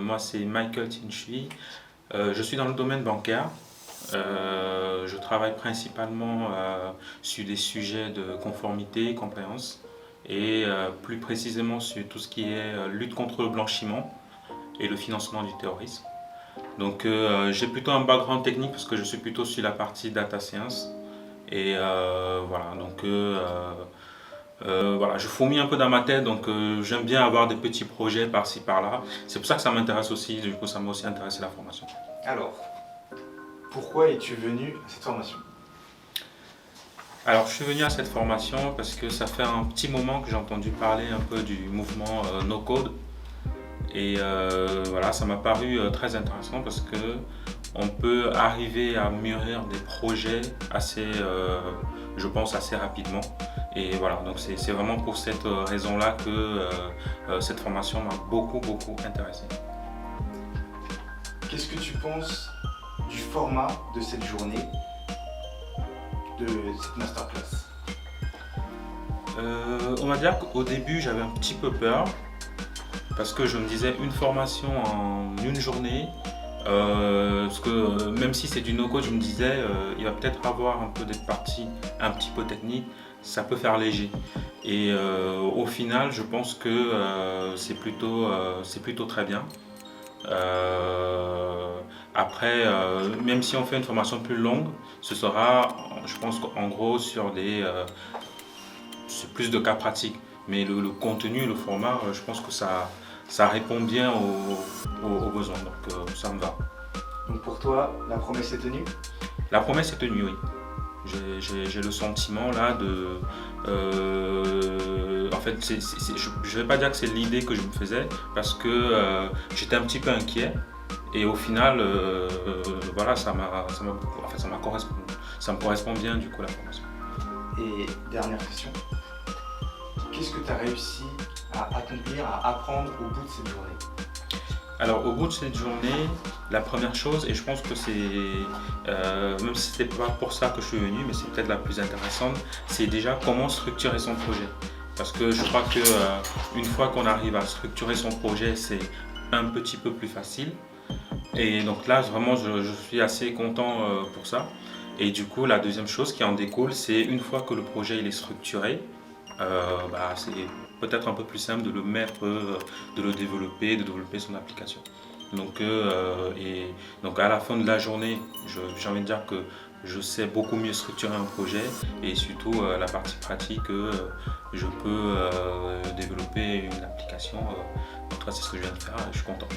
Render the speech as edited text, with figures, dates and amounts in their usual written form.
Moi, c'est Michael Tinchui. Je suis dans le domaine bancaire. Je travaille principalement sur des sujets de conformité, compliance, et plus précisément sur tout ce qui est lutte contre le blanchiment et le financement du terrorisme. Donc, j'ai plutôt un background technique parce que je suis plutôt sur la partie data science. Et voilà, donc voilà, je fourmille un peu dans ma tête, donc j'aime bien avoir des petits projets par-ci par-là. C'est pour ça que ça m'intéresse aussi, du coup ça m'a aussi intéressé la formation. Alors, pourquoi es-tu venu à cette formation? Alors je suis venu à cette formation parce que ça fait un petit moment que j'ai entendu parler un peu du mouvement No Code. Et voilà, ça m'a paru très intéressant parce que on peut arriver à mûrir des projets assez, je pense, assez rapidement. Et voilà, donc c'est vraiment pour cette raison-là que cette formation m'a beaucoup intéressé. Qu'est-ce que tu penses du format de cette journée, de cette masterclass? On va dire qu'au début j'avais un petit peu peur parce que je me disais une formation en une journée. Parce que même si c'est du no-code, je me disais il va peut-être avoir un peu des parties un petit peu techniques, ça peut faire léger. Et au final, je pense que c'est plutôt très bien. Après, même si on fait une formation plus longue, ce sera, je pense qu'en gros, c'est plus de cas pratiques. Mais le contenu, le format, je pense que ça répond bien aux besoins. Donc ça me va. Donc pour toi, la promesse est tenue? La promesse est tenue, oui. J'ai le sentiment là de... en fait, je ne vais pas dire que c'est l'idée que je me faisais parce que j'étais un petit peu inquiet. Et au final, voilà, ça me correspond bien du coup la formation. Et dernière question, qu'est-ce que tu as réussi à accomplir, à apprendre au bout de cette journée? Alors au bout de cette journée, la première chose, et je pense que même si ce n'était pas pour ça que je suis venu, mais c'est peut-être la plus intéressante, c'est déjà comment structurer son projet. Parce que je crois qu'une fois qu'on arrive à structurer son projet, c'est un petit peu plus facile. Et donc là, vraiment, je suis assez content pour ça. Et du coup, la deuxième chose qui en découle, c'est une fois que le projet il est structuré, c'est peut-être un peu plus simple de le mettre, de le développer, de développer son application. Donc à la fin de la journée, j'ai envie de dire que je sais beaucoup mieux structurer un projet et surtout la partie pratique, je peux développer une application. En tout cas, c'est ce que je viens de faire et je suis content.